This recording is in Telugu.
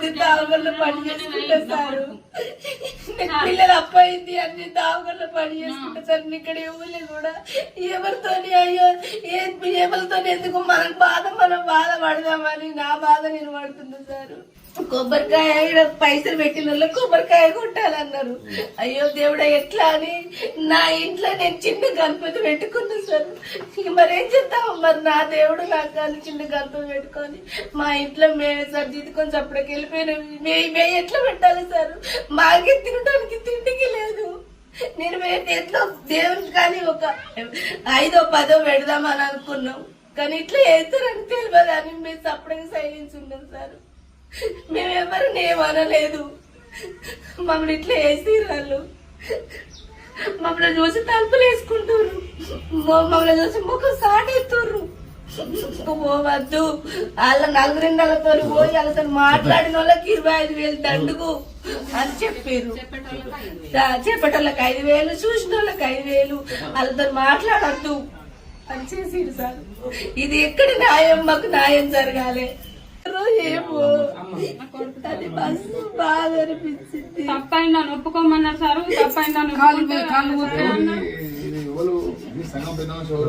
అన్ని దావగల్లో పని చేసుకుంటా సారు. పిల్లలు అప్పయింది అన్ని దావగల్లో పని చేసుకుంటా సార్. ఇక్కడ ఎవరు కూడా ఎవరితోని అయ్యో ఎవరితో ఎందుకు మనం బాధపడదామని నా బాధ నేను పడుతున్నా సార్. కొబ్బరికాయ పైసలు పెట్టిన వాళ్ళు కొబ్బరికాయ కొట్టాలన్నారు. అయ్యో దేవుడా ఎట్లా అని నా ఇంట్లో నేను చిన్న గణపతి పెట్టుకున్నా సార్. మరేం చేద్దాం మరి నా దేవుడు నాకు కానీ చిన్న గణపతి పెట్టుకొని మా ఇంట్లో మేమే సార్ జీతుకొని చప్పటికి వెళ్ళిపోయినా మే ఎట్లా పెట్టాలి సార్? మాకే తినడానికి తిండికి లేదు. నేను ఎట్లా దేవునికి కానీ ఒక 5ో 10ో పెడదామని అనుకున్నాం కానీ ఇట్లా వేస్తారని తెలియదు అని మేము చప్పటికి సైలెన్స్ ఉన్నాం సార్. మేమెవరిని ఏమనలేదు. మమ్మల్ని ఇట్లా వేసి వాళ్ళు మమ్మల్ని చూసి తలుపులు వేసుకుంటారు. మమ్మల్ని చూసి ముఖం సాటేస్తుర్రు. పోవద్దు వాళ్ళ 4 నెలలతో పోయి వాళ్ళతో మాట్లాడిన వాళ్ళకి 25,000 దండుకు అని చెప్పారు. చెప్పేటోళ్ళకి 5,000, చూసిన వాళ్ళకి 5,000, వాళ్ళతో మాట్లాడద్దు అని చేసిరు సార్. ఇది ఎక్కడ న్యాయం? మాకు న్యాయం జరగాలి. ఏమో అది బస్సు బాధ అనిపించింది. తప్పైందా ఒప్పుకోమన్నారు సార్. తప్పైందా